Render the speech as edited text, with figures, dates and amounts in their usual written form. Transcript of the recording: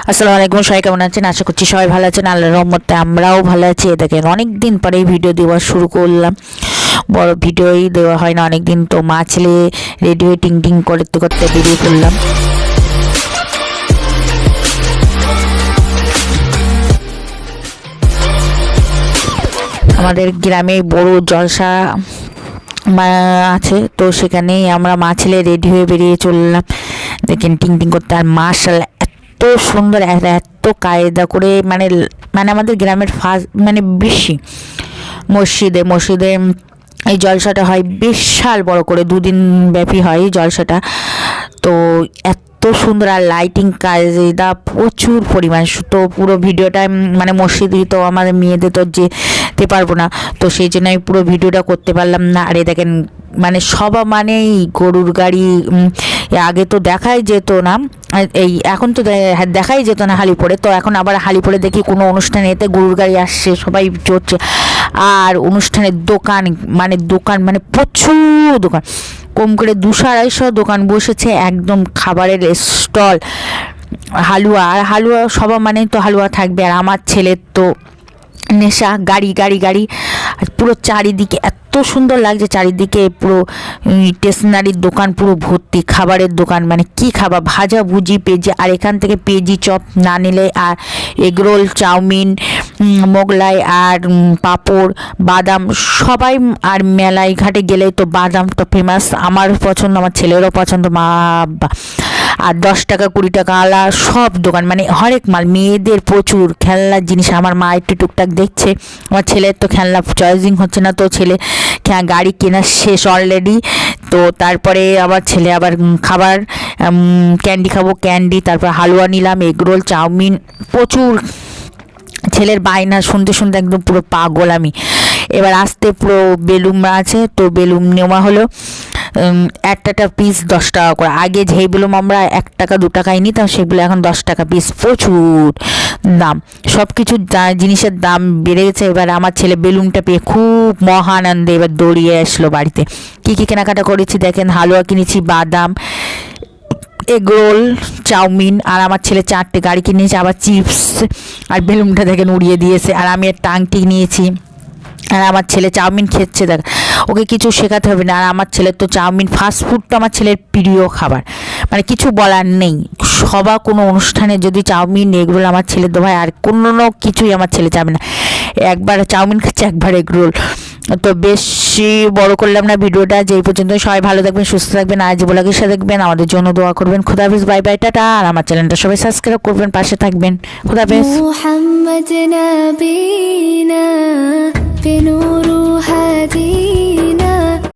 আসসালামু আলাইকুম, সবাই কেমন আছেন? আশা করছি সবাই ভালো আছেন। আল্লাহর রহমতে আমরাও ভালো আছি। দেখেন অনেক দিন পরে ভিডিও দেওয়া শুরু করলাম। বড় ভিডিওই দেওয়া হয় না অনেক দিন। তো মা ছেলে রেডি হয়ে টিং টিং করতে করতে বেরিয়ে পড়লাম। আমাদের গ্রামে বড় জলসা আছে, তো সেখানেই আমরা মা ছেলে রেডি হয়ে বেরিয়ে চললাম। দেখেন টিং টিং করতে। আর মাশাআল্লাহ এত সুন্দর, এত কায়দা করে, মানে আমাদের গ্রামের ফার্স্ট বেশি মসজিদে এই জলসাটা হয় বিশাল বড় করে, 2 দিন ব্যাপী হয় জলসাটা। তো এত সুন্দর, আর লাইটিং কায়দা প্রচুর পরিমাণ। তো পুরো ভিডিওটা মসজিদে তো আমাদের মেয়েদের তো যেতে পারবো না, তো সেই জন্য আমি পুরো ভিডিওটা করতে পারলাম না। আর দেখেন মানেই গরুর গাড়ি। আগে তো দেখাই যেত না, এখন তো দেখাই যেত না হালিপুরে। তো এখন আবার হালিপুরে দেখি কোনো অনুষ্ঠানে এতে গরুর গাড়ি আসছে, সবাই চড়ছে। আর অনুষ্ঠানের দোকান প্রচুর দোকান, কম করে 200-250 দোকান বসেছে, একদম খাবারের স্টল। হালুয়া সবার তো হালুয়া থাকবে। আর আমার ছেলের তো নেশা, গাড়ি পুরো চারিদিকে এত সুন্দর লাগছে। চারিদিকে পুরো স্টেশনারির দোকান, পুরো ভর্তি খাবারের দোকান। কি খাবার, ভাজা ভুজি, পেঁয়াজি। আর এখান থেকে পেঁয়াজি চপ না নিলে আর এগরোল, চাউমিন, মোগলাই আর পাঁপড়, বাদাম সবাই। আর মেলাই ঘাটে গেলেই তো বাদামটা ফেমাস, আমার পছন্দ, আমার ছেলেরও পছন্দ। আর 10 টাকা 20 টাকা আলা সব দোকান, হরেক মাল। মেয়েদের প্রচুর খেলনার জিনিস। আমার মা একটু টুকটাক দেখছে। আমার ছেলের তো খেলনা চয়েসিং হচ্ছে না, তো ছেলে গাড়ি কেনা শেষ অলরেডি। তো তারপরে আমার ছেলে আবার খাবার, ক্যান্ডি খাবো, ক্যান্ডি, তারপর হালুয়া নিলাম, এগরোল, চাউমিন, প্রচুর। ছেলের বায়না শুনতে শুনতে একদম পুরো পাগল আমি। এবার আসতে পুরো বেলুন আছে, তো বেলুন নেওয়া হলো। একটা পিস 10 টাকা করে। আগে যেই বেলুন আমরা 1 টাকা 2 টাকায় নিতাম, সেগুলো এখন 10 টাকা পিস। প্রচুর দাম, সব কিছু জিনিসের দাম বেড়ে গেছে। এবার আমার ছেলে বেলুনটা পেয়ে খুব মহা আনন্দে এবার দৌড়িয়ে আসলো বাড়িতে। কী কেনাকাটা করেছি দেখেন। হালুয়া কিনেছি, বাদাম, এগরোল, চাউমিন। আর আমার ছেলে 4টে গাড়ি কিনেছে, আবার চিপস। আর বেলুনটা দেখেন উড়িয়ে দিয়েছে। আর আমি একটা আংটি নিয়েছি। আর আমার ছেলে চাউমিন খেচ্ছে, দেখ ওকে কিছু শেখাতে হবে না। আর আমার ছেলের তো চাউমিন, ফাস্টফুড তো আমার ছেলের প্রিয় খাবার, কিছু বলার নেই। কোনো অনুষ্ঠানে যদি চাউমিন, এগরোল, আমার ছেলে তো ভাই আর কোনো কিছুই আমার ছেলে যাবে না। একবার চাউমিন খাচ্ছে, একবার এগরোল। তো বেশি বড় করলাম না ভিডিওটা। যেই পর্যন্ত, সবাই ভালো থাকবেন, সুস্থ থাকবেন, আজ ব্লগের সাথে দেখবেন, আমাদের জন্য দোয়া করবেন। খোদা হাফেজ, বাই বাই, টাটা। আর আমার চ্যানেলটা সবাই সাবস্ক্রাইব করবেন, পাশে থাকবেন। খোদা হাফেজ। মুহাম্মদ নবীনা বিনুরু হাদি